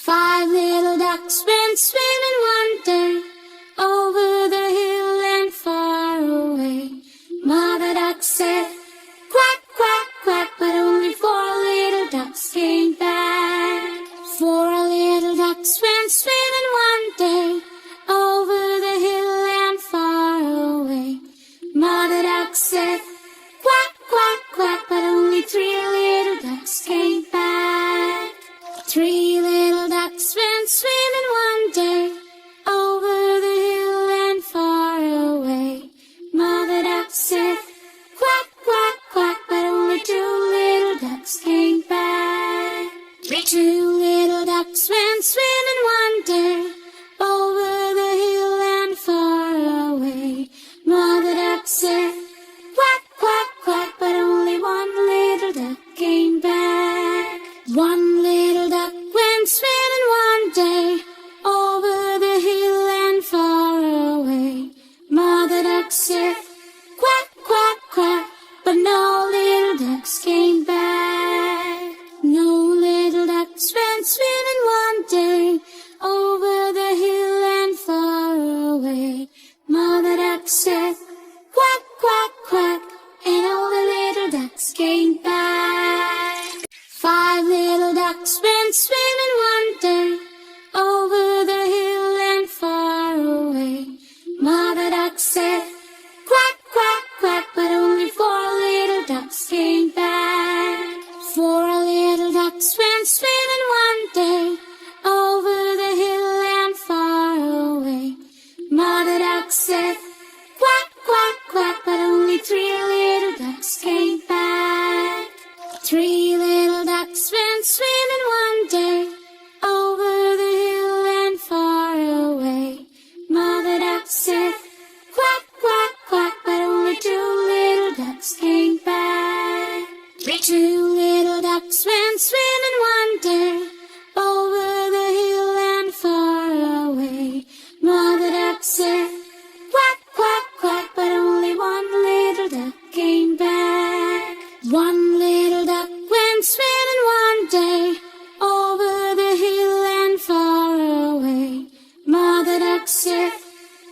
Five little ducks went swimming one day over the hill and far away. Mother duck said, quack, quack, quack, but only four little ducks came back. Four little ducks went swimming one day over the hill and far away. Mother duck said, quack, quack, quack, but only three little ducks came back. Three little ducks went swimming one day over the hill and far away. Mother duck said, quack, quack, quack, but only two little ducks came back. Two little ducks went swimming one day over the hill and far away. Mother duck said, quack, quack, quack, but only one little duck came back. One little duck went swimming one day over the hill and far away. Mother duck said, quack, quack, quack, but no little ducks came back. No little ducks went swimming one day over the hill and far away. Mother duck said, quack, quack, quack, and all the little ducks came back. Five little ducks went swimming one day over the hill and far away. Mother duck said, quack, quack, quack, but only four little ducks came back. Four little ducks went swimming one day over the hill and far away. Mother duck said, quack, quack, quack, but only three little ducks came back. Three little ducks went swimming one day over the hill and far away. Mother duck said, quack, quack, quack, but only two little ducks came back. Two little ducks went swimming one day over the hill and far away. Mother duck said, quack, quack, quack, but only one little duck came back. One little duck went swimming one day over the hill and far away. Mother duck said,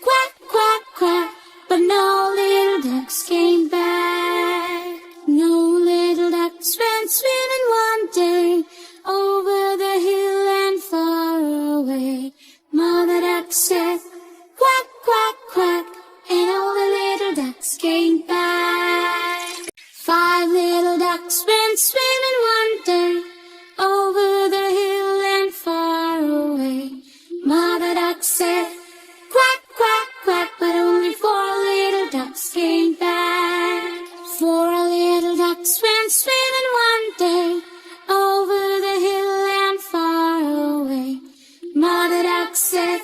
quack, quack, quack, but no little ducks came back. No little ducks went swimming one day over the hill and far away. Mother duck said, quack, quack, quack, and all the little ducks came back. Five little ducks went swimming one day over the hill and far away. Mother duck said, quack, quack, quack, but only four little ducks came back. Four little ducks went swimming one day over the hill and far away. Mother duck said,